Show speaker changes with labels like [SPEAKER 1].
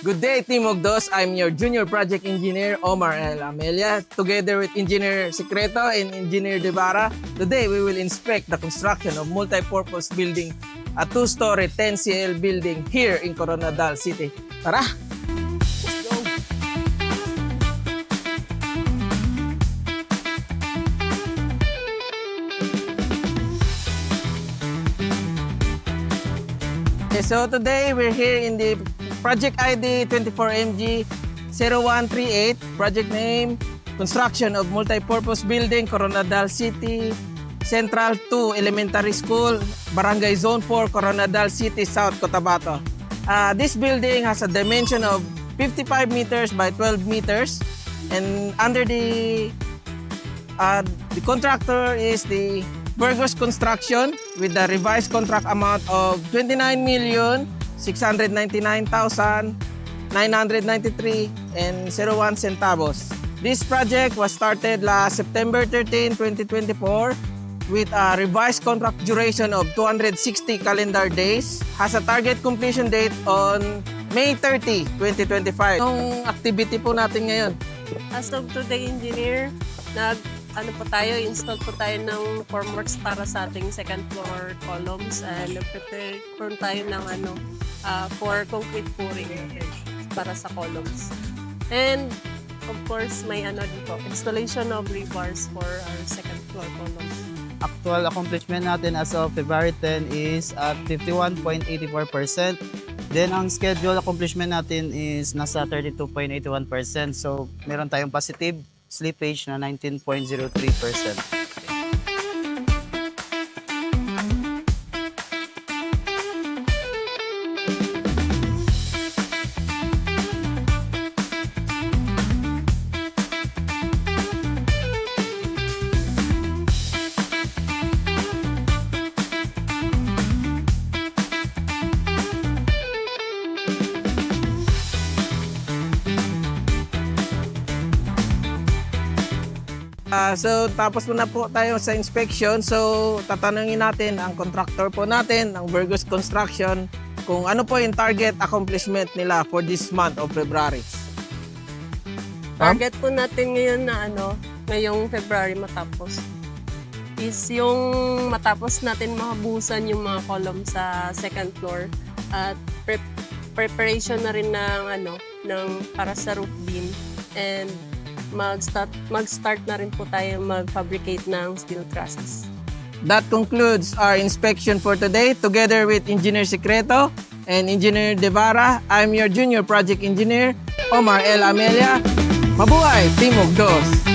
[SPEAKER 1] Good day, Team Ogdos. I'm your junior project engineer, Aumar Amella, together with Engineer Secreto and Engineer Devara. Today, we will inspect the construction of multi-purpose building, a 2-story 10 CL building here in Koronadal City. Tara! Let's go! Okay, so today, we're here in the Project ID 24MG0138, project name, construction of multi-purpose building, Koronadal City Central II Elementary School, Barangay Zone 4, Koronadal City, South Cotabato. This building has a dimension of 55 meters by 12 meters, and under the contractor is the Burgos Construction with the revised contract amount of 29,699,993.01 centavos. This project was started last September 13, 2024 with a revised contract duration of 260 calendar days. Has a target completion date on May 30, 2025. Anong activity po natin ngayon?
[SPEAKER 2] As of today, engineer, install po tayo ng formworks para sa ating second floor columns. Nag-prepare po tayo ng for concrete pouring para sa columns. And of course, may dito, installation of rebars for our second floor columns.
[SPEAKER 3] Actual accomplishment natin as of February 10 is at 51.84%. Then ang schedule accomplishment natin is nasa 32.81%. So meron tayong positive slippage na 19.03%.
[SPEAKER 1] So tapos na po tayo sa inspection. So tatanungin natin ang contractor po natin, ang Burgos Construction, kung ano po yung target accomplishment nila for this month of February.
[SPEAKER 2] Target po natin ngayon na ngayong February matapos is yung matapos natin makabusan yung mga column sa second floor at preparation na rin ng para sa roof beam, and mag-start na rin po tayo mag-fabricate ng steel trusses.
[SPEAKER 1] That concludes our inspection for today. Together with Engineer Secreto and Engineer Devara, I'm your junior project engineer, Aumar Amella. Mabuhay, Team Ogdos!